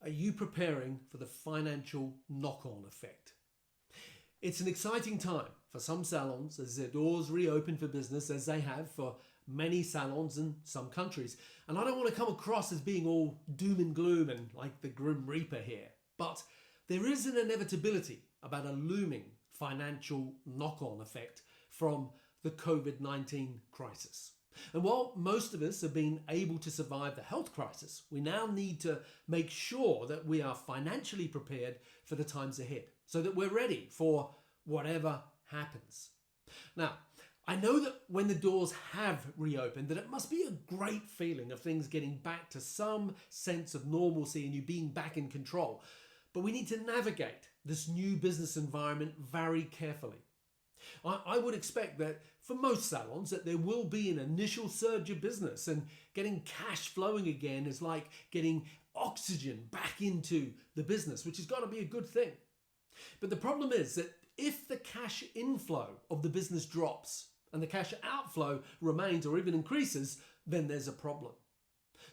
Are you preparing for the financial knock-on effect? It's an exciting time for some salons as their doors reopen for business, as they have for many salons in some countries. And I don't want to come across as being all doom and gloom and like the Grim Reaper here. But there is an inevitability about a looming financial knock-on effect from the COVID-19 crisis. And while most of us have been able to survive the health crisis, we now need to make sure that we are financially prepared for the times ahead, so that we're ready for whatever happens. Now, I know that when the doors have reopened, that it must be a great feeling of things getting back to some sense of normalcy and you being back in control. But we need to navigate this new business environment very carefully. I would expect that for most salons that there will be an initial surge of business, and getting cash flowing again is like getting oxygen back into the business, which has got to be a good thing. But the problem is that if the cash inflow of the business drops and the cash outflow remains or even increases, then there's a problem.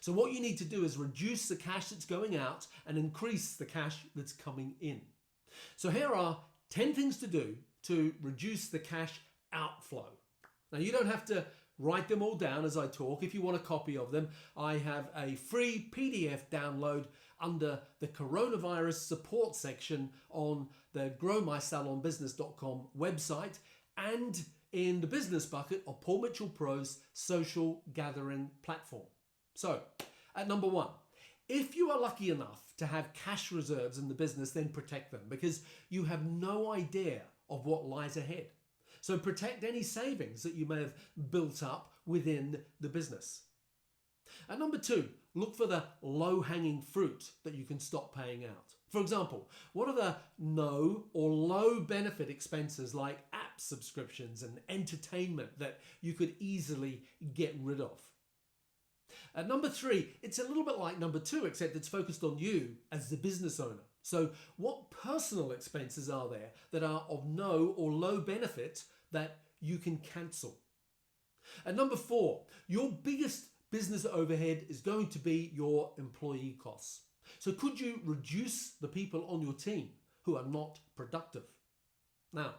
So what you need to do is reduce the cash that's going out and increase the cash that's coming in. So here are 10 things to do to reduce the cash outflow. Now, you don't have to write them all down as I talk. If you want a copy of them, I have a free PDF download under the coronavirus support section on the growmysalonbusiness.com website and in the business bucket of Paul Mitchell Pro's social gathering platform. So, at number 1, if you are lucky enough to have cash reserves in the business, then protect them, because you have no idea of what lies ahead. So protect any savings that you may have built up within the business. At number 2, look for the low-hanging fruit that you can stop paying out. For example, what are the no or low benefit expenses like app subscriptions and entertainment that you could easily get rid of? At number 3, it's a little bit like number 2, except it's focused on you as the business owner. So what personal expenses are there that are of no or low benefit that you can cancel? At number 4, your biggest business overhead is going to be your employee costs. So could you reduce the people on your team who are not productive? Now,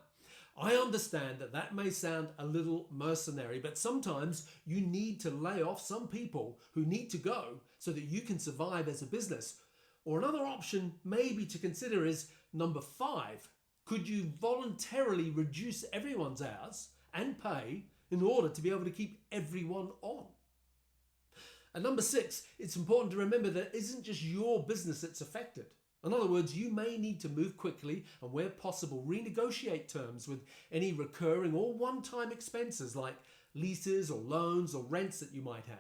I understand that that may sound a little mercenary, but sometimes you need to lay off some people who need to go so that you can survive as a business. Or another option maybe to consider is number 5. Could you voluntarily reduce everyone's hours and pay in order to be able to keep everyone on? And number 6, it's important to remember that it isn't just your business that's affected. In other words, you may need to move quickly and, where possible, renegotiate terms with any recurring or one-time expenses like leases or loans or rents that you might have.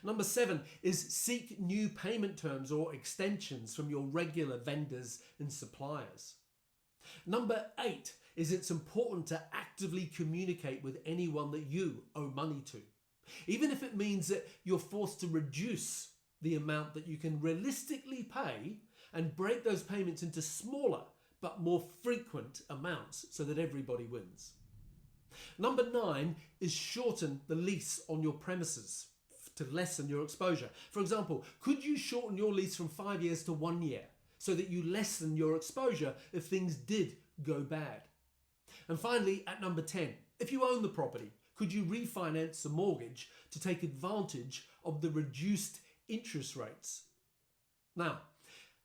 Number 7 is seek new payment terms or extensions from your regular vendors and suppliers. Number 8 is it's important to actively communicate with anyone that you owe money to, even if it means that you're forced to reduce the amount that you can realistically pay and break those payments into smaller but more frequent amounts so that everybody wins. Number 9 is shorten the lease on your premises to lessen your exposure. For example, could you shorten your lease from 5 years to 1 year so that you lessen your exposure if things did go bad? And finally, at number 10, if you own the property, could you refinance the mortgage to take advantage of the reduced interest rates? Now,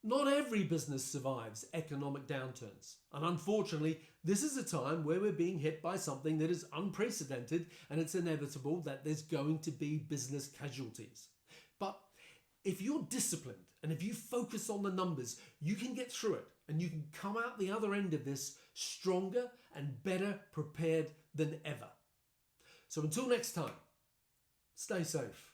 not every business survives economic downturns. And unfortunately, this is a time where we're being hit by something that is unprecedented, and it's inevitable that there's going to be business casualties. But if you're disciplined and if you focus on the numbers, you can get through it and you can come out the other end of this stronger and better prepared than ever. So until next time, stay safe.